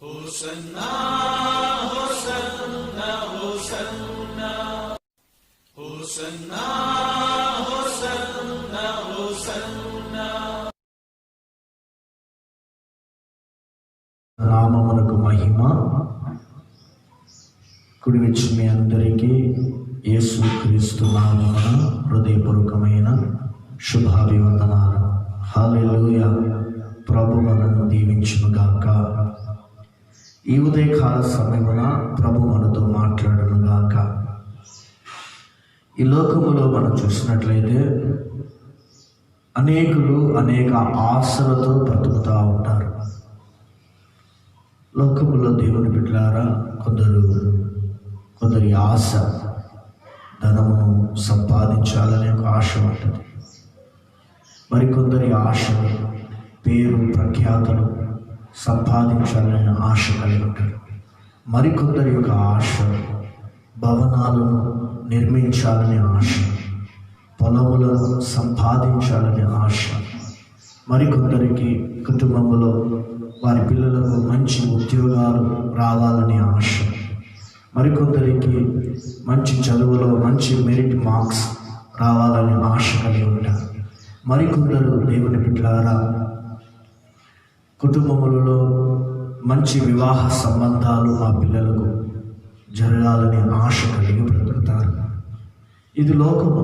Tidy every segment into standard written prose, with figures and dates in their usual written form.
Hosanna hosanna hosanna hosanna hosanna hosanna. నామమునకు మహిమ. కుడి వచ్చి మీ అందరికీ యేసుక్రీస్తు నామమున హృదయపూర్వకమైన శుభాభివందనాలు. హల్లెలూయా. ప్రభు మనను దీవించును గాక. ఈ ఉదయకాల సమయమున ప్రభు మనతో మాట్లాడును గాక. ఈ లోకములో మనం చూసినట్లయితే అనేకులు అనేక ఆశలతో బ్రతుకుతూ ఉంటారు. లోకములో దేవుని బిడ్డలారా, కొందరి ఆశ ధనమును సంపాదించాలనే ఒక ఆశ ఉంటుంది. మరికొందరి ఆశ పేరు ప్రఖ్యాతలు సంపాదించాలనే ఆశ కలిగి ఉంటారు. మరికొందరి యొక్క ఆశ భవనాలను నిర్మించాలనే ఆశ, పొలములను సంపాదించాలనే ఆశ. మరికొందరికి కుటుంబంలో వారి పిల్లలకు మంచి ఉద్యోగాలు రావాలనే ఆశ. మరికొందరికి మంచి చదువులో మంచి మెరిట్ మార్క్స్ రావాలనే ఆశ కలిగి ఉంటారు. మరికొందరు దేవుని బిడ్డలారా, కుటుంబములలో మంచి వివాహ సంబంధాలు మా పిల్లలకు జరగాలనే ఆశ కలిగి బ్రతుకుతారు. ఇది లోకము.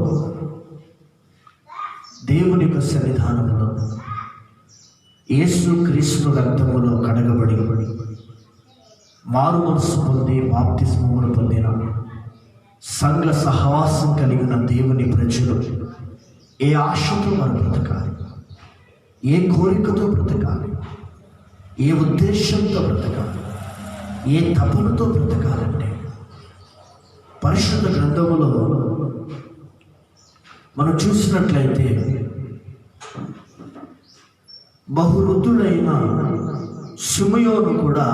దేవుని యొక్క సన్నిధానంలో యేసుక్రీస్తు రక్తములో కడగబడి మారు మనసు పొంది బాప్తిస్మమును పొందిన సంఘ సహవాసం కలిగిన దేవుని ప్రజలు ఏ ఆశతో వారు బ్రతకాలి, ఏ కోరికతో బ్రతకాలి, ఏ ఉద్దేశంతో బ్రతకాలి, ఏ తపనతో బ్రతకాలంటే పరిశుద్ధ గ్రంథములో మనం చూసినట్లయితే బహువృద్ధుడైన సిమెయోను కూడా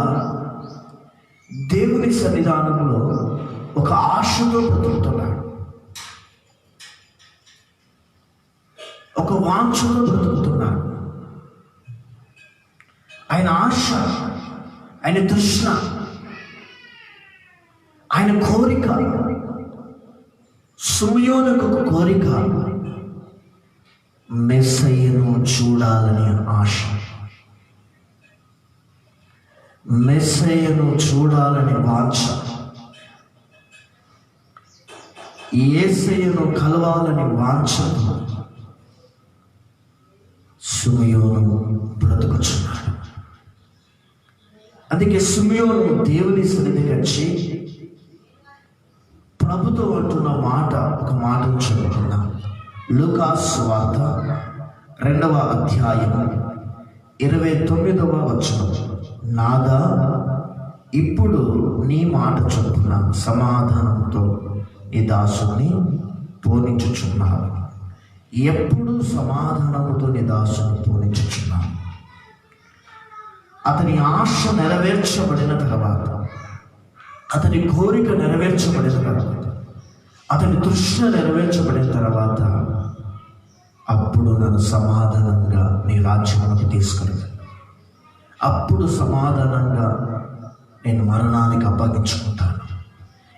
దేవుని సన్నిధానంలో ఒక ఆశతో బ్రతుకుతున్నాడు, ఒక వాంఛతో బ్రతుకుతున్నాడు. ఆయన ఆశ, ఆయన తృష్ణ, ఆయన కోరిక, సిమెయోనుకు ఒక కోరిక మెస్సయ్యను చూడాలని ఆశ, మెస్సయ్యను చూడాలని వాంఛ, యేసయ్యను కలవాలని వాంఛతో సిమెయోను బ్రతుకుచున్నాడు. అందుకే సిమెయోను దేవుని సన్నిధికి వచ్చి ప్రభుతో అంటున్న మాట, ఒక మాటను చదువుతున్నాం. లూకా సువార్త 2వ అధ్యాయం 29వ వచనం. నాదా, ఇప్పుడు నీ మాట చొప్పున సమాధానంతో నీ దాసుని పోనించుచున్నావు. ఎప్పుడు సమాధానముతో నీ దాసుని పోనించుచున్నావు? అతని ఆశ నెరవేర్చబడిన తర్వాత, అతని కోరిక నెరవేర్చబడిన తర్వాత, అతని తృష్ణ నెరవేర్చబడిన తర్వాత, అప్పుడు నన్ను సమాధానంగా నీ రాజ్యంలోకి తీసుకుని, అప్పుడు సమాధానంగా నేను మరణానికి అప్పగించుకుంటాను.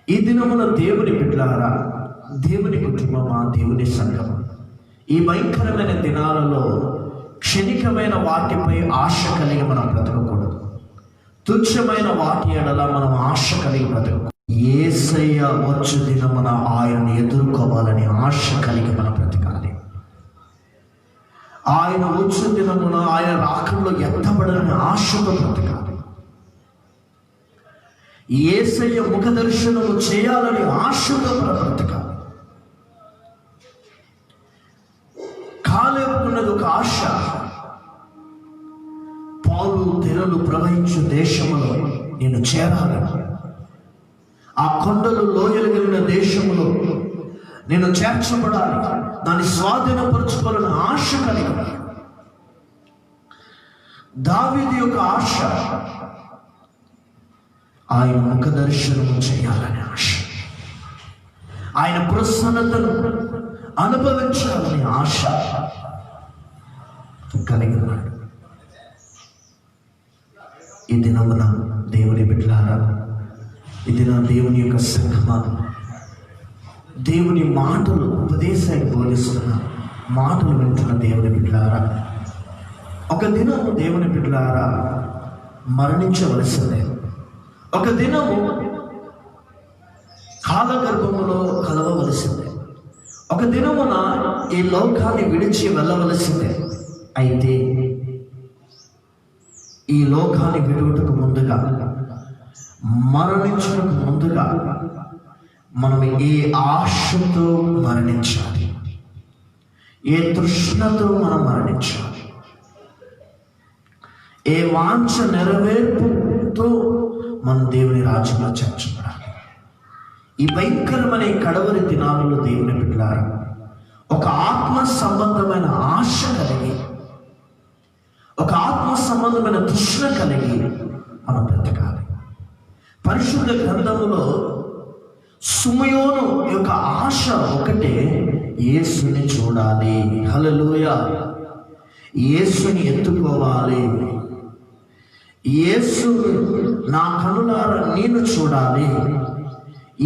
ఈ దినమున దేవుని బిడ్డలారా, దేవుని కుటుంబమా, దేవుని సంఘమా, ఈ భయంకరమైన దినాలలో క్షణికమైన వాటిపై ఆశ కలిగి మనం బ్రతకకూడదు. తుచ్చమైన వాటి ఎడల మనం ఆశ కలిగి బ్రతకకూడదు. యేసయ్య వచ్చు దినమున ఆయనను ఎదుర్కోవాలని ఆశ కలిగి మనం బ్రతకాలి. ఆయన వచ్చు దినమున ఆయన రాకడలో ఎత్తబడాలని ఆశతో బ్రతకాలి. యేసయ్య ముఖ దర్శనము చేయాలని ఆశతో బ్రతకాలి. కాలేపుకున్నది ఒక ఆశ. పాలు తెరలు ప్రవహించు దేశములో నేను చేరాలని, ఆ కొండలు లోయలు కలిగిన దేశంలో నేను చేర్చబడాలి, దాన్ని స్వాధీనపరుచుకోవాలని ఆశ కలిగి. దావీదు యొక్క ఆశ ఆయన ముఖ దర్శనము చేయాలని ఆశ, ఆయన ప్రసన్నతను అనుభవించాలని ఆశ కలిగి ఉన్నాడు. ఈ దినమున దేవుని బిడ్డలారా, ఈ దిన దేవుని యొక్క సంఘమా, దేవుని మాటలు ఉపదేశాన్ని బోధిస్తున్న మాటలు వింటున్న దేవుని బిడ్డలారా, ఒక దినము దేవుని బిడ్డలారా మరణించవలసిందే. ఒక దినము కాలగర్భములో కలవవలసిందే. ఒక దినమున ఈ లోకాన్ని విడిచి వెళ్ళవలసిందే. అయితే ఈ లోకాన్ని విడుటకు ముందుగా, మరణించడానికి ముందుగా మనం ఏ ఆశతో మరణించాలి, ఏ తృష్ణతో మనం మరణించాలి, ఏ వాంఛ నెరవేర్పుతో మనం దేవుని రాజ్యంలో చేర్చబడాలి. ఈ భయంకరమైన కడవరి దినాలలో దేవుని బిడ్డలారా, ఒక ఆత్మ సంబంధమైన ఆశ కలిగి, ఒక ఆత్మ సంబంధమైన తృష్ణ కలిగి మనం బ్రతకాలి. పరిశుద్ధ గ్రంథములో సిమియోను యొక్క ఆశ ఒకటే, యేసుని చూడాలి. హల్లెలూయా. యేసుని ఎత్తుకోవాలి. యేసు నా కనులారా నేను చూడాలి,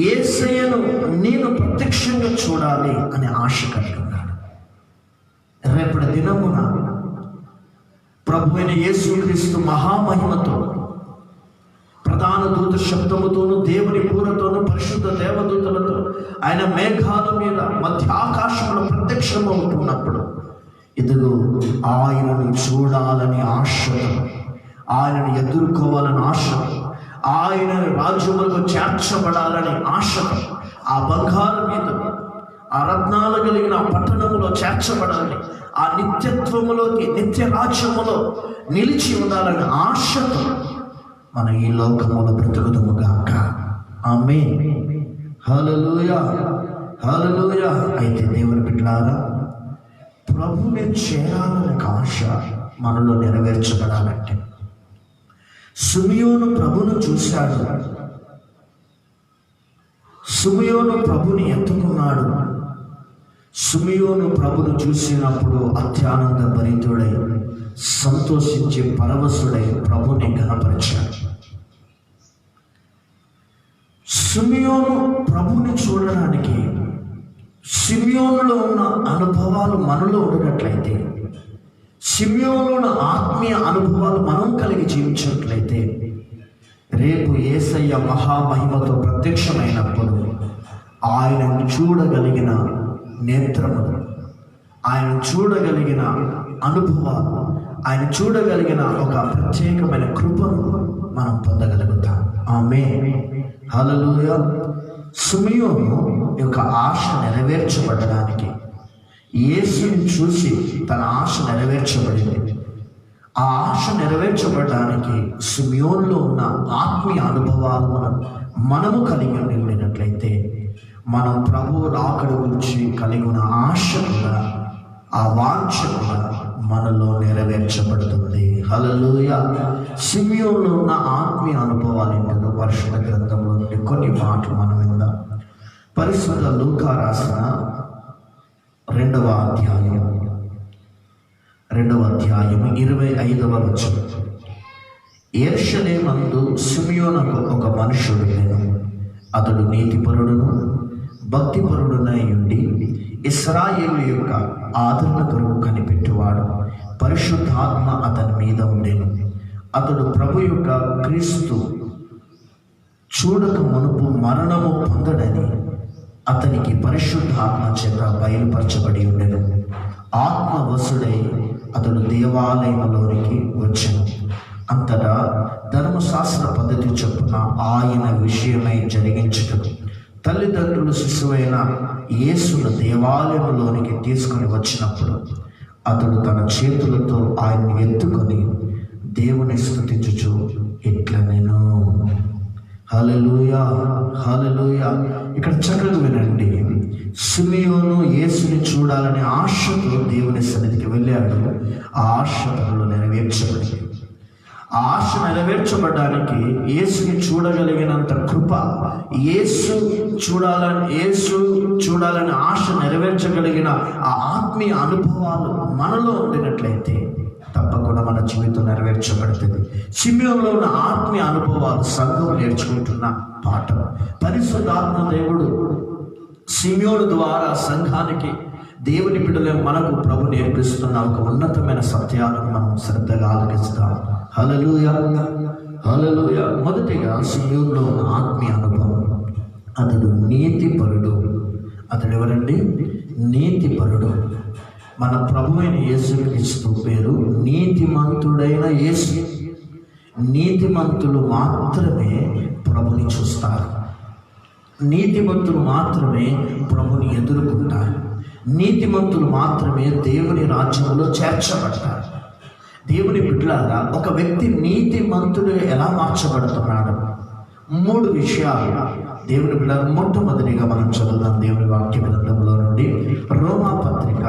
యేసయ్యను నేను ప్రత్యక్షంగా చూడాలి అనే ఆశ కలిగి ఉన్నాడు. రేపటి దినమున ప్రభు అయిన యేసుక్రీస్తు మహామహిమతో, ప్రధాన దూత శబ్దముతోను, దేవుని పూరతోను, పరిశుద్ధ దేవదూతలతో ఆయన మేఘాల మీద మధ్య ఆకాశంలో ప్రత్యక్షమవుతున్నప్పుడు, ఇదిగో ఆయనను చూడాలని ఆశ, ఆయనను ఎదుర్కోవాలని ఆశ, ఆయన రాజ్యములకు చేర్చబడాలని ఆశ, ఆ బంగారం మీద, ఆ రత్నాలు కలిగిన పట్టణములో చేర్చబడాలని, ఆ నిత్యత్వములోకి, నిత్య రాజ్యములో నిలిచి ఉండాలని ఆశతో మనం ఈ లోకములో బ్రతుకుదుముగాక. ఆమేన్. హల్లెలూయా, హల్లెలూయా. అయితే దేవుని బిడ్డలారా, ప్రభువుని చేరాలనే ఆశ మనలో నెరవేర్చబడాలంటే, సిమియోను ప్రభును చూశాడు, సిమియోను ప్రభుని ఎత్తుకున్నాడు. సిమియోను ప్రభును చూసినప్పుడు అత్యానంద భరితుడై, సంతోషించి పరవశుడై ప్రభుని ఘనపరిచాడు. సిమియోను ప్రభుని చూడడానికి, సిమియోనులో ఉన్న అనుభవాలు మనలో ఉన్నట్లయితే, సిమియోనులో ఆత్మీయ అనుభవాలు మనం కలిగి జీవించినట్లయితే, రేపు యేసయ్య మహామహిమతో ప్రత్యక్షమైనప్పుడు ఆయనను చూడగలిగిన నేత్రములు, ఆయన చూడగలిగిన అనుభవాలు, ఆయన చూడగలిగిన ఒక ప్రత్యేకమైన కృపను మనం పొందగలుగుతాం. ఆమేన్. హల్లెలూయా. సిమియోను యొక్క ఆశ నెరవేర్చబడడానికి, యేసుని చూసి తన ఆశ నెరవేర్చబడింది. ఆ ఆశ నెరవేర్చబడడానికి సిమియోనులో ఉన్న ఆత్మీయ అనుభవాలను మనము కలిగి ఉండినట్లయితే, మనం ప్రభు రాకడ గురించి కలిగి ఉన్న ఆశ కూడా, ఆ వాంఛ కూడా మనలో నెరవేర్చబడుతుంది. హల్లెలూయా. సిమియోనులో ఉన్న ఆత్మీయ అనుభవాలు ఏంటో పరిశుద్ధ గ్రంథంలో నుండి కొన్ని మాటలు మనం విందాం. పరిశుద్ధ లూకా రాసిన 2వ అధ్యాయం 25వ వచనం. యెరూషలేమందు సిమియోనుకు ఒక మనుషుడు ఉండెను. అతడు నీతిపరుడును భక్తిపరుడునై ఉండి ఇశ్రాయేలు యొక్క ఆదరణ కొరకు కనిపెట్టువాడు. పరిశుద్ధాత్మ అతని మీద ఉండెను. అతడు ప్రభు యొక్క క్రీస్తు చూడక మునుపు మరణము పొందడని అతనికి పరిశుద్ధాత్మ చేత బయలుపరచబడి ఉండెను. ఆత్మవశుడై అతడు దేవాలయంలోనికి వచ్చెను. అంతటా ధర్మశాస్త్ర పద్ధతి చొప్పున ఆయన విషయమై జరిగించుటకు తల్లిదండ్రులు శిశువైన యేసును దేవాలయంలోనికి తీసుకుని వచ్చినప్పుడు అతడు తన చేతులతో ఆయన్ని ఎత్తుకొని దేవుని స్తుతించుచు ఇట్లనెను. హల్లెలూయా, హల్లెలూయా. ఇక్కడ చక్కగా వినండి. సిమియోను యేసుని చూడాలనే ఆశతో దేవుని సన్నిధికి వెళ్ళాడు. ఆ ఆశ తనలో నెరవేర్చబడింది. ఆ ఆశ నెరవేర్చబడడానికి యేసుని చూడగలిగినంత కృప, యేసు చూడాలని ఆశ నెరవేర్చగలిగిన ఆ ఆత్మీయ అనుభవాలు మనలో ఉండినట్లయితే తప్పకుండా మన జీవితం నెరవేర్చబడుతుంది. సిమియోనులో ఉన్న ఆత్మీయ అనుభవాలు సంఘం నేర్చుకుంటున్న పాఠం. పరిశుద్ధాత్మ దేవుడు సిమియోను ద్వారా సంఘానికి, దేవుని బిడ్డలే మనకు ప్రభు నేర్పిస్తున్న ఒక ఉన్నతమైన సత్యాలను మనం శ్రద్ధగా ఆలకిస్తాం. హల్లెలూయా, హల్లెలూయా. మొదటిగా సిమియోనులో ఉన్న ఆత్మీయ అనుభవం, అతడు నీతిపరుడు. అతడు ఎవరండి? నీతిపరుడు. మన ప్రభువైన యేసుక్రీస్తు పేరు నీతిమంతుడైన యేసు. నీతిమంతులు మాత్రమే ప్రభుని చూస్తారు. నీతిమంతులు మాత్రమే ప్రభుని ఎదుర్కొంటారు. నీతిమంతులు మాత్రమే దేవుని రాజ్యంలో చేర్చబడతారు. దేవుని బిడ్డలారా, ఒక వ్యక్తి నీతిమంతుడు ఎలా మార్చబడుతున్నాడు? 3 విషయాలు దేవుని బిడ్డలారా. మొట్టమొదటిగా మనం చదువుదాం దేవుని వాక్య గ్రంథంలో నుండి. రోమా పత్రిక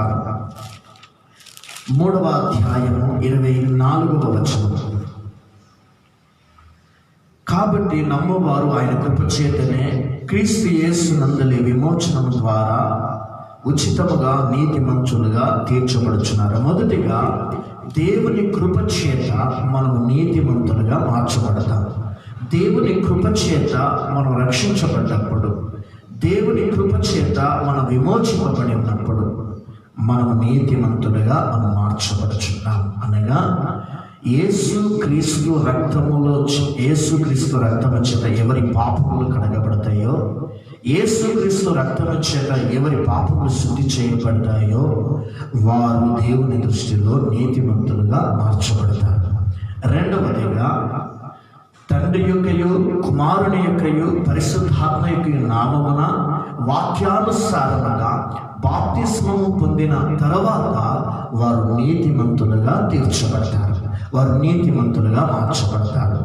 3వ అధ్యాయము 24వ వచనం. కాబట్టి నమ్మవారు ఆయన కృపచేతనే క్రీస్తు యేసు నందలి విమోచనం ద్వారా ఉచితముగా నీతిమంతులుగా తీర్చబడుచున్నారు. మొదటిగా దేవుని కృపచేత మనం నీతిమంతులుగా మార్చబడతాం. దేవుని కృపచేత మనం రక్షించబడ్డప్పుడు, దేవుని కృపచేత మనం విమోచింపబడి ఉన్నప్పుడు మనం నీతిమంతులుగా మనం మార్చబడుచున్నాం. అనగా యేసుక్రీస్తు రక్తము చేత ఎవరి పాపములు కడగబడతాయో, యేసుక్రీస్తు రక్తము చేత ఎవరి పాపములు శుద్ధి చేయబడతాయో వారు దేవుని దృష్టిలో నీతిమంతులుగా మార్చబడతారు. రెండవదిగా తండ్రి యొక్కయు కుమారుని యొక్కయు పరిశుద్ధాత్మ యొక్క నామమున వాక్యానుసారముగా బాప్తిస్మము పొందిన తర్వాత వారు నీతిమంతులుగా తీర్చబడతారు. వారు నీతిమంతులుగా మార్చబడతారు.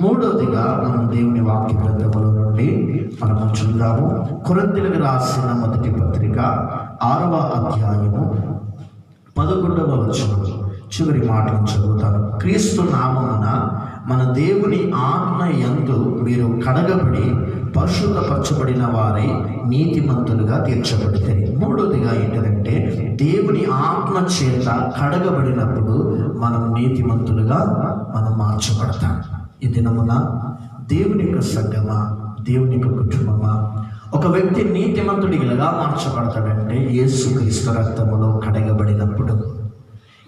మూడవదిగా మనం దేవుని వాక్య గ్రంథములో నుండి మనము చూద్దాము. కొరింథీయులకు రాసిన మొదటి పత్రిక 6వ అధ్యాయము 11వ వచనం చివరి మాటను చదువుతాను. క్రీస్తు నామమున మన దేవుని ఆత్మ యందు మీరు కడగబడి పరిశుద్ధపరచబడిన వారై నీతిమంతులుగా తీర్చబడతారు. మూడవదిగా ఏంటంటే దేవుని ఆత్మ చేత కడగబడినప్పుడు మనం నీతిమంతులుగా మనం మార్చబడతాం. ఈ దినమున దేవుని యొక్క సంఘమా, దేవుని యొక్క కుటుంబమా, ఒక వ్యక్తి నీతిమంతుడికి ఎలా మార్చబడతాడంటే యేసుక్రీస్తు రక్తములో కడగబడినప్పుడు.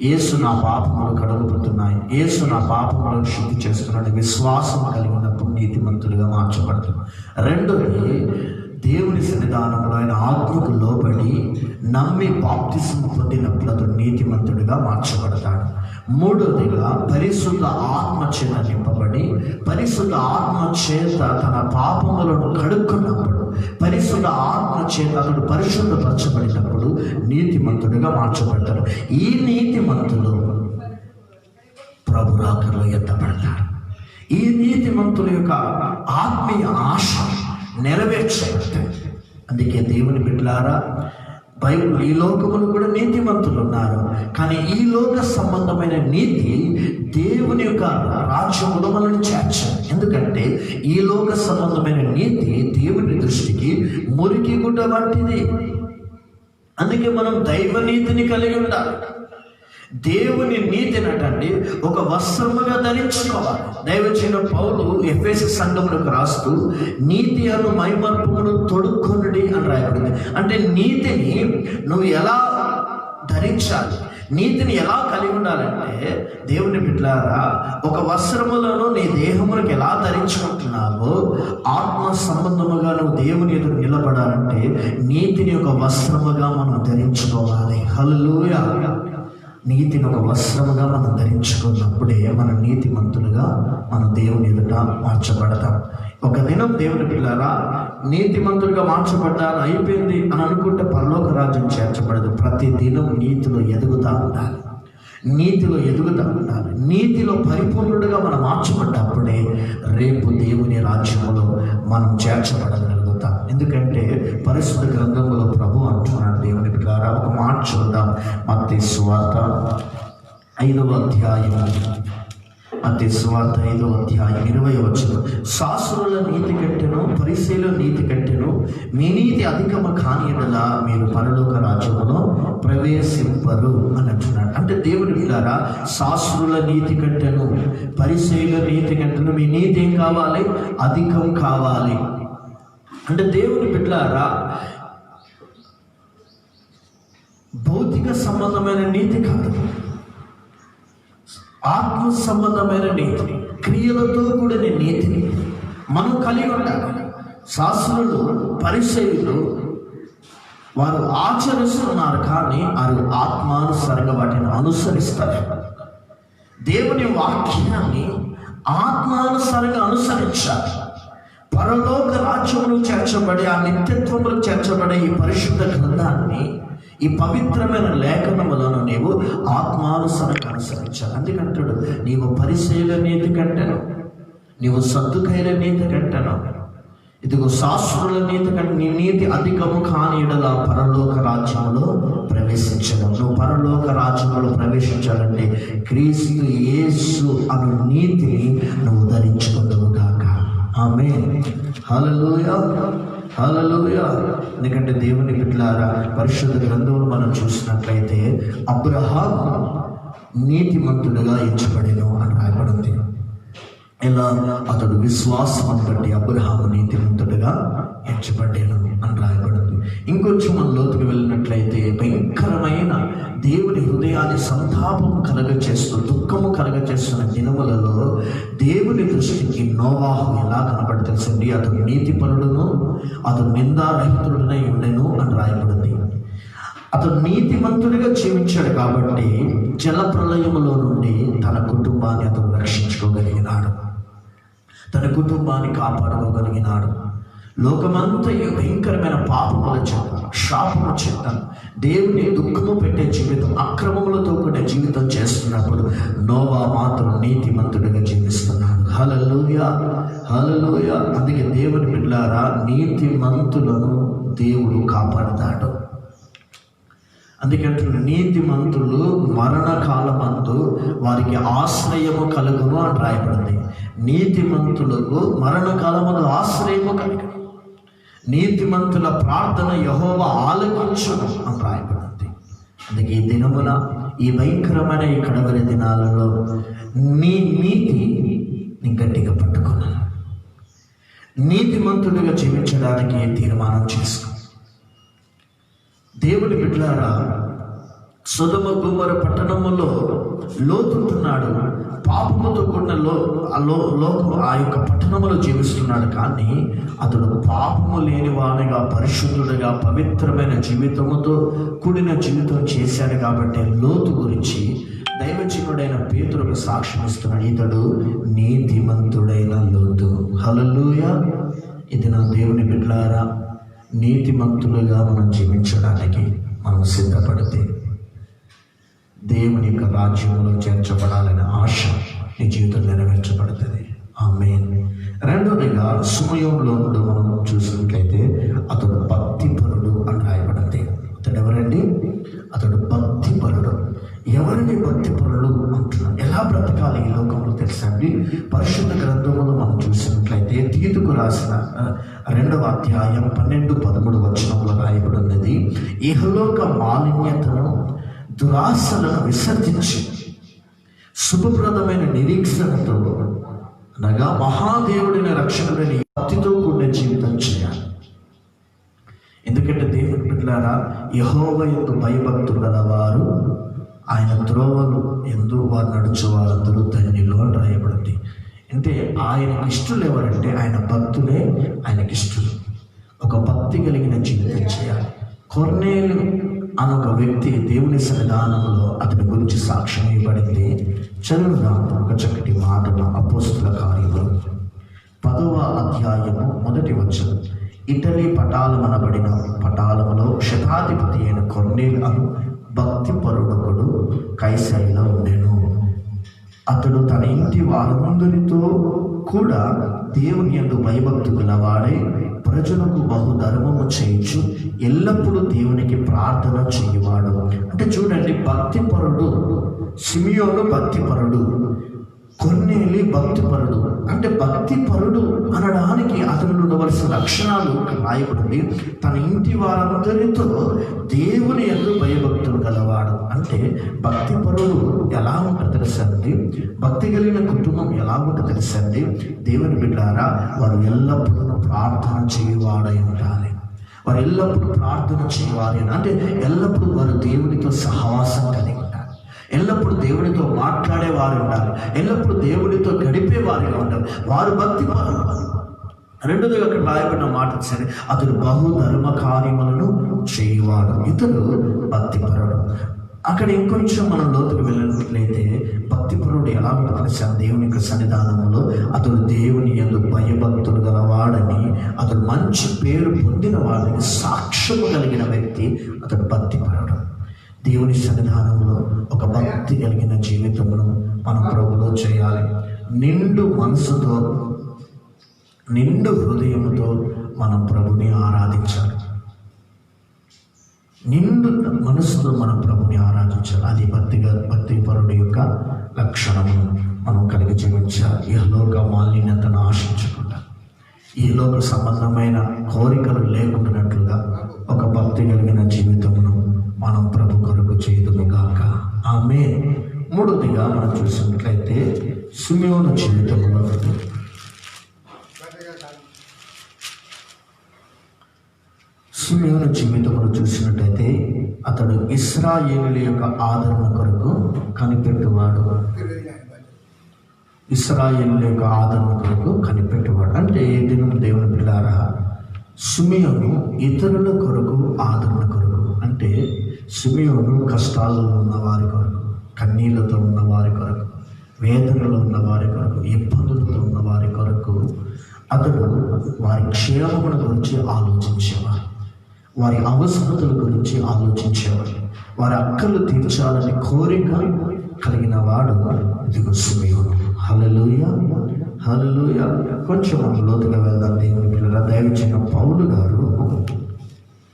యేసు నా పాపములు కడుగుతున్నాయి, యేసు నా పాపములను శుద్ధి చేస్తున్నాడు విశ్వాసం కలిగినప్పుడు నీతిమంతులుగా మార్చబడతాడు. రెండోది దేవుని సన్నిధానంలో ఆయన ఆత్మకు లోబడి నమ్మి బాప్తిస్మం పొందినప్పుడు అతడు నీతిమంతుడిగా మార్చబడతాడు. మూడవదిగా పరిశుద్ధ ఆత్మ చేత నింపబడి పరిశుద్ధ ఆత్మ చేత తన పాపములను కడుక్కున్నప్పుడు, పరిశుద్ధ ఆత్మ చేత అతడు పరిశుద్ధపరచబడినప్పుడు నీతిమంతుడిగా మార్చబడతాడు. ఈ నీతిమంతులు ప్రభు రాకడలో ఎత్తబడతారు. ఈ నీతిమంతుల యొక్క ఆత్మీయ ఆశ నెరవేర్చబడతాయి. అందుకే దేవుని బిడ్డలారా, బైబిల్ ఈ లోకములు కూడా నీతిమంతులు ఉన్నారు, కానీ ఈ లోక సంబంధమైన నీతి దేవుని యొక్క రాజ్యములో మనల్ని చేర్చాలి. ఎందుకంటే ఈ లోక సంబంధమైన నీతి దేవుని దృష్టికి మురికి గుడ్డ వంటిది. అందుకే మనం దైవ నీతిని కలిగి ఉండాలి. దేవుని నీతినటండి ఒక వస్త్రముగా ధరించుకోవాలి. దైవజనుడు పౌలు ఎఫెసు సంఘములకు రాస్తూ నీతి అను మైమర్పమును తొడుక్కొనుడి అని రాయబడింది. అంటే నీతిని నువ్వు ఎలా ధరించాలి, నీతిని ఎలా కలిగి ఉండాలంటే దేవుని బిడ్డలారా, ఒక వస్త్రములను నీ దేహములకు ఎలా ధరించుకుంటున్నావో ఆత్మ సంబంధముగా నువ్వు దేవుని ఎదురు నిలబడాలంటే నీతిని ఒక వస్త్రముగా మనం ధరించుకోవాలి. హల్లెలూయా. నీతిని ఒక వస్త్రముగా మనం ధరించుకున్నప్పుడే మన నీతిమంతులుగా మనం దేవుని ఎదుట మార్చబడతాం. ఒక దినం దేవుని పిల్లరా నీతిమంతులుగా మార్చబడ్డాను అయిపోయింది అని అనుకుంటే పరలోక రాజ్యం చేర్చబడదు. ప్రతి దినం నీతిలో ఎదుగుతూ ఉండాలి, నీతిలో ఎదుగుతూ ఉండాలి. నీతిలో పరిపూర్ణుడిగా మనం మార్చబడ్డప్పుడే రేపు దేవుని రాజ్యంలో మనం చేర్చబడగలుగుతాం. ఎందుకంటే పరిశుద్ధ గ్రంథంలో ప్రభు అంటున్నాడు, దేవుని బిడ్డలారా ఒక మాట చూద్దాం. మత్తయి సువార్త 5వ అధ్యాయం మత్తయి సువార్త 5వ అధ్యాయం 20వ వచనం, శాస్త్రుల నీతి కంటెను పరిసయ్యుల నీతి కంటెను మీ నీతి అధికము కాని యెడల మీరు పరలోక రాజ్యములో ప్రవేశింపరు అని అంటున్నాడు. అంటే దేవుని బిడ్డలారా, శాస్త్రుల నీతి కంటెను పరిసయ్యుల నీతి కంటెను మీ నీతి ఏం కావాలి? అధికం కావాలి. అంటే దేవుని బిడ్డలారా, భౌతిక సంబంధమైన నీతి కాదు, ఆత్మ సంబంధమైన నీతి, క్రియలతో కూడిన నీతిని మనం కలిగి ఉండాలి. శాస్త్రులు పరిసయ్యులు వారు ఆచరిస్తున్నారు, కానీ వారు ఆత్మానుసారంగా వాటిని అనుసరిస్తారు. దేవుని వాక్యాన్ని ఆత్మానుసారంగా అనుసరించాలి. పరలోక రాజ్యములు చేర్చబడి ఆ నిత్యత్వములు చేర్చబడే ఈ పరిశుద్ధ గ్రంథాన్ని, ఈ పవిత్రమైన లేఖనములను నీవు ఆత్మానుసారంగా అనుసరించాలి. అందుకంటాడు, నీవు పరిసయ్యుల నీతి కంటెను, నీవు సద్దుకైల నీతి కంటెను, ఇదిగో శాస్త్రుల నీతి కంటే నీ నీతి అధికము కాని యెడల పరలోక రాజ్యంలో ప్రవేశించడం. నువ్వు పరలోక రాజ్యంలో ప్రవేశించాలంటే క్రీస్తు యేసు అను నీతిని నువ్వు ధరించుకుందువు గాక. ఆమేన్. హల్లెలూయా, హల్లెలూయా. ఎందుకంటే దేవుని బిడ్డలారా, పరిశుద్ధ గ్రంథంలో మనం చూసినట్లయితే అబ్రహాము నీతిమంతుడుగా ఎంచబడెను అని రాయబడింది. ఇలా అతడు విశ్వాసమును బట్టి అబ్రహాము నీతిమంతుడుగా ఎంచబడ్డాను అని రాయబడింది. ఇంకొంచెం మనం లోతుకు వెళ్ళినట్లయితే భయంకరమైన దేవుని హృదయాన్ని సంతాపము కలగచేస్తూ దుఃఖము కలగచేస్తున్న దినములలో దేవుని దృష్టికి నోవాహు ఎలా కనబడి తెలుసండి? అతడు నీతిపరుడును అతడు నిందారహితుడునై ఉండెను అని రాయబడింది. అతడు నీతిమంతుడిగా జీవించాడు కాబట్టి జల ప్రళయములో నుండి తన కుటుంబాన్ని అతను రక్షించుకోగలిగినాడు, తన కుటుంబాన్ని కాపాడుకోగలిగినాడు. లోకమంతా భయంకరమైన పాపముల చేత, శాపము చేత, దేవుని దుఃఖము పెట్టే జీవితం, అక్రమములతో కూడిన జీవితం చేస్తున్నప్పుడు నోవా మాత్రం నీతిమంతుడిగా జీవిస్తున్నాడు. హల్లెలూయా, హల్లెలూయా. అందుకే దేవుని బిడ్డలారా, నీతిమంతులను దేవుడు కాపాడుతాడు. అందుకంటే నీతిమంతులు మరణకాలమందు వారికి ఆశ్రయము కలుగును అని రాయబడింది. నీతిమంతులకు మరణకాలమందు ఆశ్రయము కలుగు, నీతిమంతుల ప్రార్థన యెహోవా ఆలకించును అని రాయబడింది. అందుకే ఈ దినమున, ఈ భయంకరమైన ఈ కడవరి దినాలలో నీ నీతి నీ గట్టిగా పట్టుకున్నాను. నీతిమంతుడిగా జీవించడానికి తీర్మానం చేసుకో. దేవుని బిడ్డలారా, సొదొమ గొమొర్రా పట్టణములో లోతుంటున్నాడు, పాపముతో కూడిన లోకం ఆ యొక్క పట్టణములో జీవిస్తున్నాడు. కానీ అతడు పాపము లేనివాడిగా, పరిశుద్ధుడిగా, పవిత్రమైన జీవితముతో కూడిన జీవితం చేశాడు. కాబట్టి లోతు గురించి దైవజనుడైన పేతురుకు సాక్ష్యం ఇస్తున్నాడు, ఇతడు నీతిమంతుడైన లోతు. హల్లెలూయా. ఇది నా దేవుని బిడ్డలారా, నీతిమంతులుగా మనం జీవించడానికి మనం సిద్ధపడితే దేవుని యొక్క రాజ్యంలో చేర్చబడాలనే ఆశ నీ జీవితం నెరవేర్చబడుతుంది. ఆమేన్. రెండవదిగా సుమయోనులో మనం చూసినట్లయితే అతడు భక్తిపరుడు అని రాయబడింది. అతడు ఎవరండి? అతడు భక్తిపరుడు. ఎవరిని భక్తిపరుడు అంటున్నాడు? ఎలా బ్రతకాలి ఈ లోకంలో తెలుసా అండి? పరిశుద్ధ గ్రంథములో మనం చూసినట్లయితే తీతుకు రాసిన 2వ అధ్యాయం 12-13 వచనంలో రాయబడినది, ఇహలోక మాలిన్యతను దురాశలను విసర్జించి శుభప్రదమైన నిరీక్షణతో అనగా మహాదేవుడిని రక్షకుడిని భక్తితో కూడిన జీవితం చేయాలి. ఎందుకంటే దేవుని బిడ్డలారా, యెహోవా యందు భయభక్తులు గలవారు ఆయన త్రోవలు ఎందు వారు నడుచు వారందరూ ధన్యులు అని రాయబడింది. అంటే ఆయనకి ఇష్టలు ఎవరంటే ఆయన భక్తులే ఆయనకి ఇష్టలు. ఒక భక్తి కలిగిన జీవితం చేయాలి. కొర్నేలు అని ఒక వ్యక్తి దేవుని సన్నిధానంలో అతని గురించి సాక్ష్యం ఇవ్వబడింది. చదువుగా ఒక చక్కటి మాటను అపోస్తుల కార్యములు 10వ అధ్యాయము 1వ వచనం. ఇటలీ పటాలమనబడిన పటాలములో శతాధిపతి అయిన కొర్నేలు అను భక్తి పరుడొకడు కైసరిలో ఉండెను. అతడు తన ఇంటి వారందరితో కూడా దేవుని యందు భయభక్తులు గలవాడై ప్రజలకు బహుధర్మము చేయించు ఎల్లప్పుడూ దేవునికి ప్రార్థన చేయువాడు. అంటే చూడండి, భక్తిపరుడు సిమియోను భక్తిపరుడు, కొర్నేలి భక్తిపరుడు. అంటే భక్తిపరుడు అనడానికి అతను ఉండవలసిన లక్షణాలు రాయబడింది. తన ఇంటి వారందరితో దేవుని యందు భయభక్తులు గలవాడు. అంటే భక్తిపరుడు ఎలా ఉంటుందో తెలుసండి, భక్తి కలిగిన కుటుంబం ఎలా ఉంటుందో తెలుసండి. దేవుని బిడ్డారా, వారు ఎల్లప్పుడూ ప్రార్థన చేయవాడై ఉండాలి. వారు ఎల్లప్పుడూ ప్రార్థన చేయవాలి. అంటే ఎల్లప్పుడూ వారు దేవునితో సహవాసం కలిగి ఉండాలి. ఎల్లప్పుడూ దేవునితో మాట్లాడేవారు ఉండాలి. ఎల్లప్పుడూ దేవునితో గడిపేవారుగా ఉండాలి. వారు భక్తి పరులు. రెండోదిగా అక్కడ రాయబడిన మాట సరే, అతడు బహుధర్మ కార్యములను చేయవాడు. ఇతడు భక్తిపరుడు. అక్కడ ఇంకొంచెం మనం లోతుకు వెళ్ళినట్లయితే భక్తిపరుడు ఎలా తెలుసా, దేవుని యొక్క సన్నిధానంలో అతడు దేవుని యందు భయభక్తులు గలవాడని, అతడు మంచి పేరు పొందిన వాడని సాక్ష్యము కలిగిన వ్యక్తి అతడు భక్తిపరుడు. దేవుని సన్నిధానంలో ఒక భక్తి కలిగిన జీవితమును మనం ప్రభులో చేయాలి. నిండు మనసుతో, నిండు హృదయముతో మనం ప్రభుని ఆరాధించాలి. నిండు మనసుతో మనం ప్రభుని ఆరాధించాలి. అది భక్తిపరుడి యొక్క లక్షణము. మనం కలిగి జీవించాలి. ఇహలోక మాలిన్యతను ఆశించకుండా, ఈలోక సంబంధమైన కోరికలు లేకుండానట్లుగా ఒక భక్తి కలిగిన జీవితమును మనం ప్రభు కొరకు చేయుదుముగాక. ఆమేన్. మూడోదిగా మనం చూసినట్లయితే సిమెయోను జీవితంలో, సిమెయోను జీవితంలో చూసినట్లయితే అతడు ఇశ్రాయేలుల యొక్క ఆదరణ కొరకు కనిపెట్టువాడు. ఇశ్రాయేలుల యొక్క ఆదరణ కొరకు కనిపెట్టువాడు. అంటే ఏ దినం దేవుని బిడ్డారా, సిమెయోను ఇతరుల కొరకు ఆదరణ కొరకు, అంటే సిమెయోను కష్టాలలో ఉన్న వారి కొరకు, కన్నీళ్లతో ఉన్న వారి కొరకు, వేదనలో ఉన్న వారి కొరకు, ఇబ్బందులతో ఉన్న వారి కొరకు అతడు వారి క్షేమముల గురించి ఆలోచించేవాడు. వారి అవసరతల గురించి ఆలోచించేవాడు. వారి అక్కలు తీర్చాలని కోరిక కలిగిన వాడు ఇదిగో సిమెయోను. హల్లెలూయా, హల్లెలూయా. కొంచెం లోతుగా వెళ్దాం. దేవుని పిల్లల దైవజన పౌలు గారు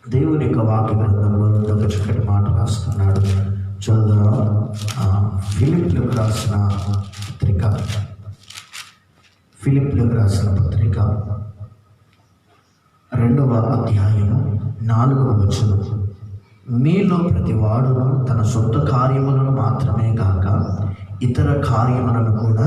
దేవుని యొక్క వాక్య గ్రంథంలో ఒక చక్కటి మాట రాస్తున్నాడు. చదువు. ఫిలిప్లకు రాసిన పత్రిక, ఫిలిప్లకు రాసిన పత్రిక 2వ అధ్యాయము 4వ వచనం. మీలో ప్రతి వాడును తన సొంత కార్యములను మాత్రమే కాక ఇతర కార్యములను కూడా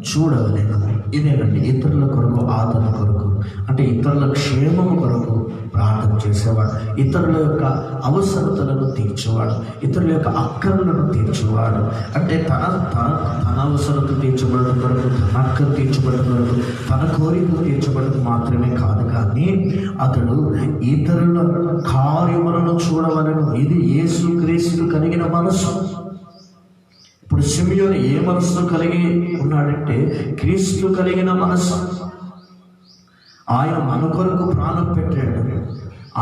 చూడవలేను. ఇదేనండి ఇతరుల కొరకు ఆదరణ కొరకు, అంటే ఇతరుల క్షేమము కొరకు ప్రార్థన చేసేవాడు. ఇతరుల యొక్క అవసరతలను తీర్చేవాడు. ఇతరుల యొక్క అక్కర్లను తీర్చేవాడు. అంటే తన అవసరత తీర్చబడడం కొరకు, తన అక్కలు తీర్చబడడం కొరకు, తన కోరికలు తీర్చబడడం మాత్రమే కాదు, కానీ అతడు ఇతరుల కార్యములను చూడవలను. ఇది యేసుక్రీస్తు కలిగిన మనసు. ఇప్పుడు సిమెయోను ఏ మనస్సు కలిగి ఉన్నాడంటే క్రీస్తు కలిగిన మనస్సు. ఆయన మన కొరకు ప్రాణం పెట్టాడు.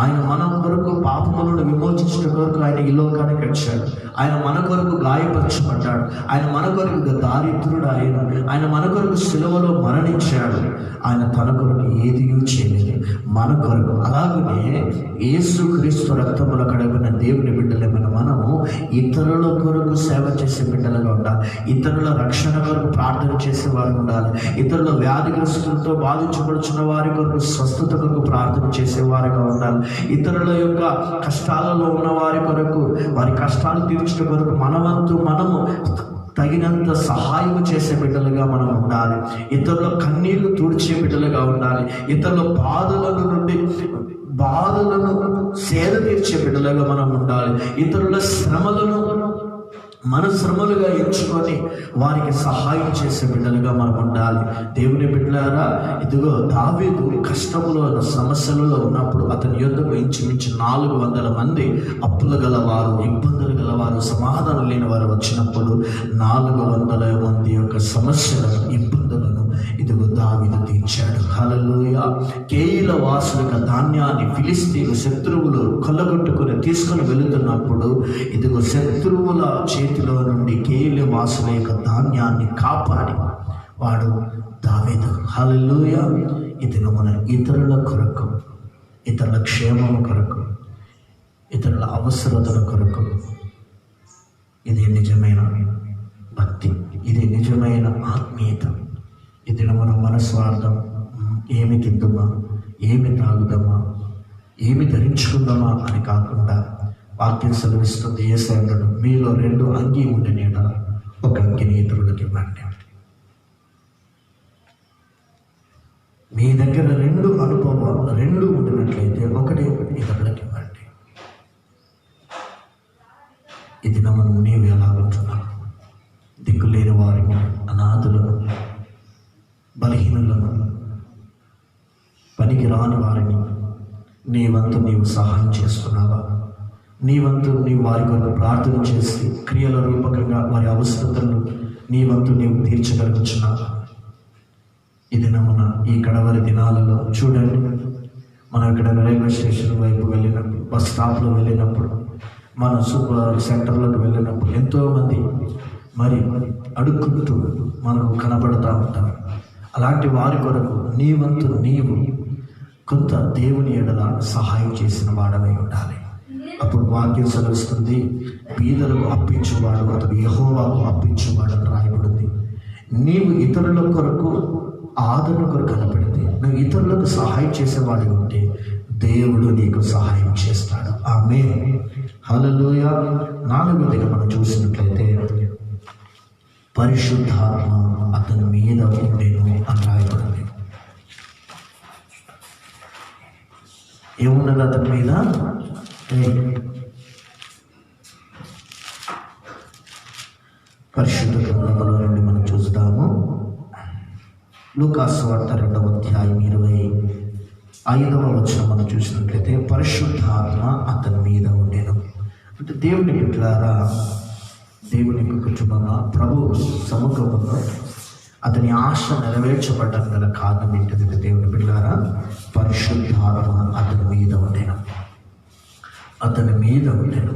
ఆయన మన కొరకు పాపములను విమోచించడం కొరకు ఆయన ఈ లోకానికి వచ్చాడు. ఆయన మన కొరకు గాయపరచబడ్డాడు. ఆయన మన కొరకు దారిద్రుడు. ఆయన మన కొరకు సిలువలో మరణించాడు. ఆయన తన కొరకు ఏది చేయలేదు, మన కొరకు. అలాగనే యేసుక్రీస్తు రక్తముల కడగిన దేవుని బిడ్డలమైన మనము ఇతరుల కొరకు సేవ చేసే బిడ్డలుగా ఉండాలి. ఇతరుల రక్షణ కొరకు ప్రార్థన చేసేవారు ఉండాలి. ఇతరుల వ్యాధిగ్రస్తులతో బాధించబడుచున్న వారి కొరకు స్వస్థత కొరకు ప్రార్థన చేసేవారుగా ఉండాలి. ఇతరుల యొక్క కష్టాలలో ఉన్న వారి కొరకు, వారి కష్టాలు తీర్చడం కొరకు మనము తగినంత సహాయం చేసే బిడ్డలుగా మనం ఉండాలి. ఇతరుల కన్నీళ్లు తుడిచే బిడ్డలుగా ఉండాలి. ఇతరుల బాధలను సేద తీర్చే బిడ్డలుగా మనం ఉండాలి. ఇతరుల శ్రమలను మన శ్రమలుగా ఎంచుకొని వారికి సహాయం చేసే బిడ్డలుగా మనం ఉండాలి. దేవుని బిడ్డలారా, ఇదిగో దావీదు కష్టములో, సమస్యలలో ఉన్నప్పుడు అతని యొద్దకు ఇంచుమించు 400 మంది అప్పులు గలవారు, ఇబ్బందులు గలవారు, సమాధానం లేని వారు వచ్చినప్పుడు 400 మంది యొక్క సమస్యలను, ఇబ్బందులను ఇదిగో దావీదు తీర్చాడు. హల్లెలూయా. కేయిల వాసుల ధాన్యాన్ని ఫిలిస్తీన్లు శత్రువులు కొల్లగొట్టుకుని తీసుకుని వెళుతున్నప్పుడు ఇదిగో శత్రువుల చేతిలో నుండి కేయిల వాసుల యొక్క ధాన్యాన్ని కాపాడి వాడు దావీదు. హల్లెలూయా. ఇది మన ఇతరుల కొరకు, ఇతరుల క్షేమము కొరకు, ఇతరుల అవసరతల కొరకు ఇది నిజమైన భక్తి. ఇది నిజమైన ఆత్మీయత. ఇది మన స్వార్థం, ఏమి తిందుమా, ఏమి తాగుదామా, ఏమి ధరించుకుందామా అని కాకుండా వాక్యం సెలవిస్తుంది. యేసయ్య అన్నాడు, మీలో 2 అంగీ ఉండే నీడ ఒక అంగిని ఇతరులకు ఇవ్వండి. మీ దగ్గర 2 అనుభవాలు 2 ఉండినట్లయితే ఒకటే ఇతరులకు ఇవ్వండి. ఇది మనం నీవు ఎలా ఉంటున్నావు? దిక్కులేని వారిని, అనాథులను, బలహీనులను, పనికి రాని వారిని నీ వంతు నీవు సహాయం చేస్తున్నావా? నీ వంతు నీవు వారి కొరకు ప్రార్థన చేసి క్రియల రూపకంగా వారి అవసరతలను నీ వంతు నీవు తీర్చగలుగుతున్నావా? ఇది నమ్మున ఈ కడవరి దినాలలో చూడండి, మనం ఇక్కడ రైల్వే స్టేషన్ వైపు వెళ్ళినప్పుడు, బస్ స్టాప్లో వెళ్ళినప్పుడు, మన సూపర్ సెంటర్లకు వెళ్ళినప్పుడు ఎంతోమంది మరి అడుక్కుంటూ మనకు కనబడుతూ ఉంటారు. అలాంటి వారి కొరకు నీ వంతు నీవు కొంత దేవుని ఎడల సహాయం చేసిన వాడవై ఉండాలి. అప్పుడు వాక్యం సెలవిస్తుంది, బీదలకు అప్పించేవాడు అతడు యెహోవాకు అప్పించేవాడు అని రాయబడింది. నీవు ఇతరుల కొరకు ఆదరణ కొరకు కనపడితే, నువ్వు ఇతరులకు సహాయం చేసేవాడు ఉంటే దేవుడు నీకు సహాయం చేస్తాడు. ఆమేన్, హల్లెలూయా. 4వదిగా మనం చూసినట్లయితే పరిశుద్ధాత్మ అతని మీద ఉండేను అని రాయబడింది. ఏమున్నది అతని మీద? పరిశుద్ధ గ్రంథంలో నుండి మనం చూస్తాము. లూకాసు వార్త 2వ అధ్యాయం 25వ వచనం మనం చూసినట్లయితే పరిశుద్ధాత్మ అతని మీద ఉండేను. అంటే దేవుని బిడ్డలారా, దేవుని కుటుంబమా, ప్రభు సముఖంలో అతని ఆశ నెరవేర్చబడ్డానికి గల కారణం ఏంటంటే దేవుని బిడ్డలారా, పరిశుద్ధాత్మ అతని మీద ఉండేను. అతని మీద ఉండేను.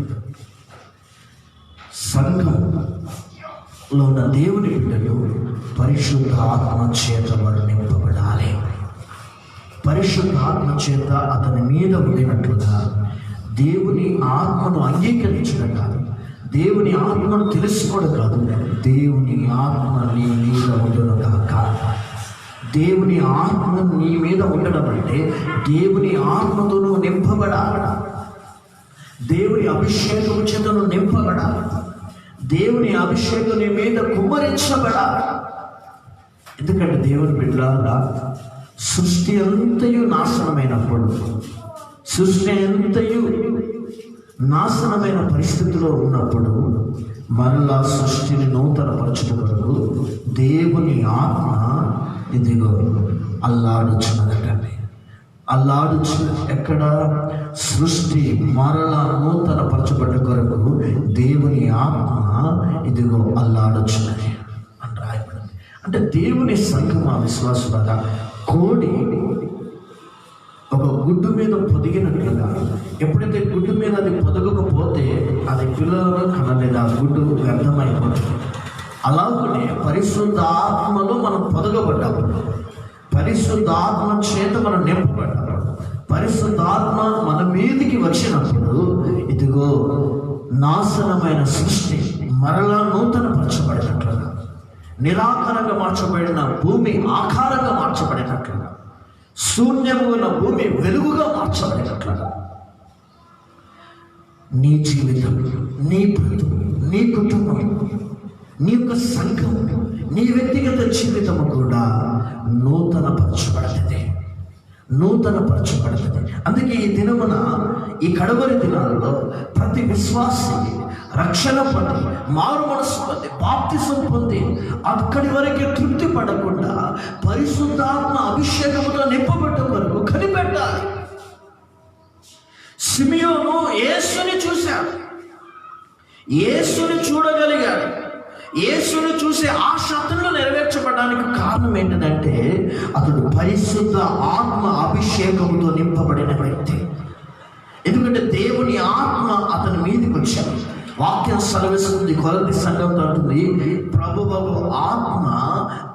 సంఘంలో ఉన్న దేవుని బిడ్డలు పరిశుద్ధ ఆత్మ చేత వారు నింపబడాలి. పరిశుద్ధ ఆత్మ చేత అతని మీద ఉండినట్లుగా దేవుని ఆత్మను అంగీకరించడం కాదు, దేవుని ఆత్మను తెలుసుకోవడం కాదు, దేవుని ఆత్మ నీ మీద ఉండడం కాక. దేవుని ఆత్మ నీ మీద ఉండడం అంటే దేవుని ఆత్మతో నువ్వు నింపబడాలి. దేవుని అభిషేకం చేత నువ్వు నింపబడాలి. దేవుని అభిషేకం నీ మీద కుమ్మరించబడాలి. ఎందుకంటే దేవుని బిడ్డలారా, సృష్టి అంతయు నాశనమైనప్పుడు, సృష్టి అంతయు నాశనమైన పరిస్థితిలో ఉన్నప్పుడు మరలా సృష్టిని నూతనపరచడం కొరకు దేవుని ఆత్మ ఇదిగో అల్లాడుచున్నదటండి. అల్లాడుచు ఎక్కడ? సృష్టి మరలా నూతనపరచబడ్డ కొరకు దేవుని ఆత్మ ఇదిగో అల్లాడుచున్నది అని రాయబడింది. అంటే దేవుని సంఘమా విశ్వాసులారా, కోడి ఒక గుడ్డు మీద పొదిగినట్లుగా, ఎప్పుడైతే గుడ్డు మీద అది పొదగకపోతే అది పిల్లలను కనలేదు, ఆ గుడ్డు వ్యర్థమైపోతుంది. అలాగనే పరిశుద్ధాత్మలో మనం పొదగబడ్డాము, పరిశుద్ధాత్మ చేత మనం నింపబడ్డాము. పరిశుద్ధాత్మ మన మీదికి వచ్చినప్పుడు ఇదిగో నాశనమైన సృష్టి మరలా నూతనపరచబడినట్లుగా, నిరాకారంగా మార్చబడిన భూమి ఆకారంగా మార్చబడినట్లుగా, శూన్యమున్న భూమి వెలుగుగా మార్చబడినట్లుగా నీ జీవితం, నీ బ్రతుకు, నీ కుటుంబం, నీ యొక్క సంఘం, నీ వ్యక్తిగత జీవితము కూడా నూతనపరచబడుతుంది. అందుకే ఈ దినమున, ఈ కడవరి దినాలలో ప్రతి విశ్వాసి రక్షణ పొంది, మారు మనసు పొంది, బాప్తిసం పొంది అక్కడి వరకే తృప్తి పడకుండా పరిశుద్ధాత్మ అభిషేకముతో నింపబడ్డ వరకు కనిపెట్టాలి. సిమియోను యేసుని చూశాడు, యేసుని చూడగలిగాడు. యేసుని చూసే ఆశ అతనిలో నెరవేర్చబడడానికి కారణం ఏంటంటే అతడు పరిశుద్ధ ఆత్మ అభిషేకంతో నింపబడిన వ్యక్తి. ఎందుకంటే దేవుని ఆత్మ అతని మీదకి వచ్చాడు. వాక్యం సెలవిస్తుంది, కొలది సంఘంతో అంటుంది, ప్రభువు ఆత్మ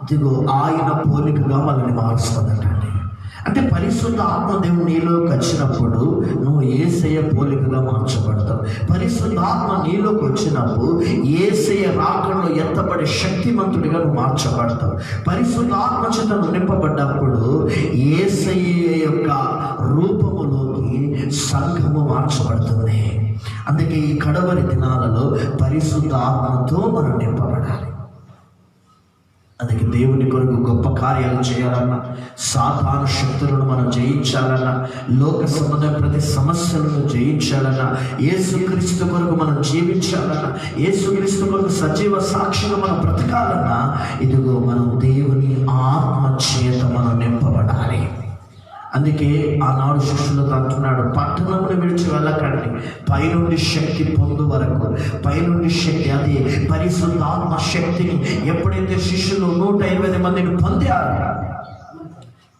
దిగో ఆయన పోలికగా మనల్ని మారుస్తుందటండి. అంటే పరిశుద్ధ ఆత్మ దేవుడు నీలోకి వచ్చినప్పుడు నువ్వు యేసయ్య పోలికగా మార్చబడతావు. పరిశుద్ధ ఆత్మ నీలోకి వచ్చినప్పుడు యేసయ్య రాకడలో ఎత్తబడి శక్తిమంతుడిగా నువ్వు మార్చబడతావు. పరిశుద్ధ ఆత్మ చేత నువ్వు నింపబడ్డప్పుడు యేసయ్య యొక్క రూపములోకి సంఘము మార్చబడుతుంది. అందుకే ఈ కడవరి దినాలలో పరిశుద్ధ ఆత్మతో మనం నింపబడాలి. అందుకే దేవుని కొరకు గొప్ప కార్యాలు చేయాలన్నా, సాతాను శక్తులను మనం జయించాలన్నా, లోక సంబంధం ప్రతి సమస్యలను జయించాలన్నా, యేసుక్రీస్తు కొరకు మనం జీవించాలన్నా, యేసుక్రీస్తు కొరకు సజీవ సాక్షిగా మనం బ్రతకాలన్నా, ఇదిగో మనం దేవుని ఆత్మ చేత మనం నింపబడాలి. అందుకే ఆనాడు శిష్యులతో అంటున్నాడు, పట్టణమును విడిచి వెళ్ళకండి, పైనుండి శక్తి పొందు వరకు. పైనుండి శక్తి, అది పరిశుద్ధాత్మ శక్తిని ఎప్పుడైతే శిష్యులు 120 మందిని పొందారు,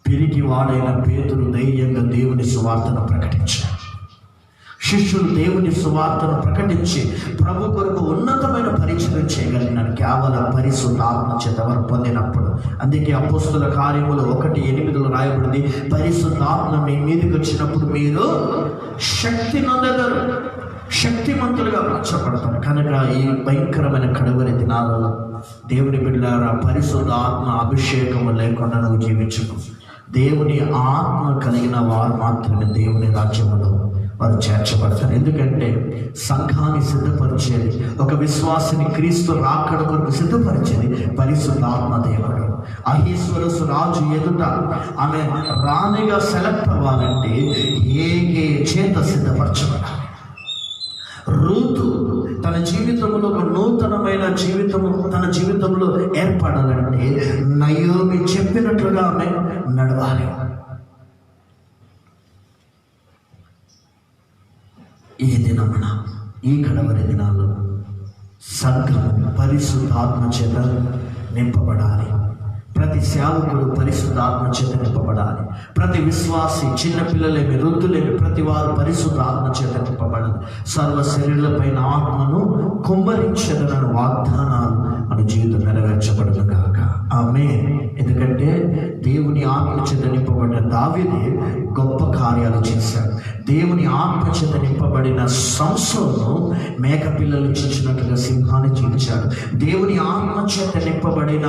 పిరికి వాడైన పేతురు ధైర్యంగా దేవుని సువార్తను ప్రకటించారు. శిష్యులు దేవుని సువార్తను ప్రకటించి ప్రభు కొరకు ఉన్నతమైన పరిచయం చేయగలిగినారు కేవలం పరిశుద్ధ ఆత్మ చేత వారు పొందినప్పుడు. అందుకే అపోస్తుల కార్యములు 1:8 రాయబడింది, పరిశుద్ధ ఆత్మ మీ మీదకి వచ్చినప్పుడు మీరు శక్తి నొందెదరు, శక్తిమంతులుగా మార్చబడతారు. కనుక ఈ భయంకరమైన కడవరి దినాలలో దేవుని బిడ్డలారా, పరిశుద్ధ ఆత్మ అభిషేకము లేకుండా నువ్వు జీవించకు. దేవుని ఆత్మ కలిగిన వారు మాత్రమే దేవుని రాజ్యములో వారు చేర్చబడతారు. ఎందుకంటే సంఘాన్ని సిద్ధపరిచేది, ఒక విశ్వాసిని క్రీస్తు రాకడ కొరకు సిద్ధపరిచేది పరిశుద్ధాత్మ దేవుడు. అహీశ్వరసు రాజు ఎదుట ఆమె రాణిగా సెలెక్ట్ అవ్వాలంటే ఏగే చేత సిద్ధపరచబడాలి. రూతు తన జీవితంలో ఒక నూతనమైన జీవితము తన జీవితంలో ఏర్పడాలంటే నయోమి చెప్పినట్లుగా ఆమె నడవాలి. ఈ దినమున, ఈ కడవరి దినాల్లో సంఘం పరిశుద్ధాత్మ చేత నింపబడాలి. ప్రతి సేవకుడు పరిశుద్ధాత్మ చేత నింపబడాలి. ప్రతి విశ్వాసి, చిన్నపిల్లలేమి వృద్ధులేమి ప్రతి వారు పరిశుద్ధాత్మ చేత నింపబడాలి. సర్వ శరీరులపైన ఆత్మను కుమ్మరించదనని వాగ్దానాలు మన జీవితం నెరవేర్చబడదు కాక. ఆమేన్. ఎందుకంటే దేవుని ఆత్మ చేత నింపబడిన దావీదు గొప్ప కార్యాలు చేశాడు. దేవుని ఆత్మ చేత నింపబడిన సంసోను మేక పిల్లలు చీల్చినట్లుగా సింహాన్ని చీల్చాడు. దేవుని ఆత్మ చేత నింపబడిన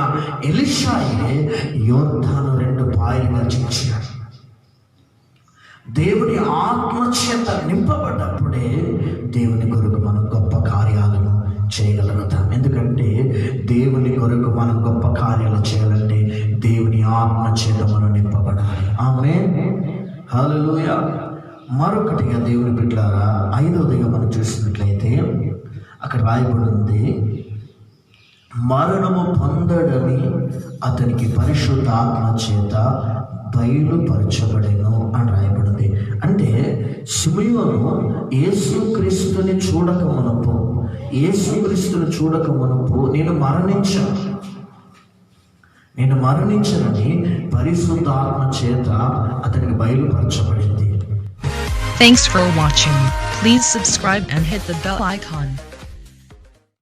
ఎలీషాయే యోర్దాను 2 పాయలుగా చీల్చాడు. దేవుని ఆత్మ చేత నింపబడ్డప్పుడే దేవుని కొరకు మనం గొప్ప కార్యాలను చేయగలుగుతాం. ఎందుకంటే దేవుని కొరకు మనం గొప్ప కార్యాలు చేయాలంటే దేవుని ఆత్మ చేత మనం నింపబడాలి. ఆమేన్. హల్లెలూయా. మరొకటిగా దేవుని బిడ్డలారా, 5వదిగా మనం చూసినట్లయితే అక్కడ రాయబడి ఉంది, మరణము పొందడని అతనికి పరిశుద్ధాత్మ చేత బయలుపరచబడెను అని రాయబడింది. అంటే సిమియోను యేసుక్రీస్తుని చూడక మునుపు నేను మరణించనని పరిశుద్ధాత్మ చేత అతనికి బయలుపరచబడింది. Thanks for watching. Please subscribe and hit the bell icon.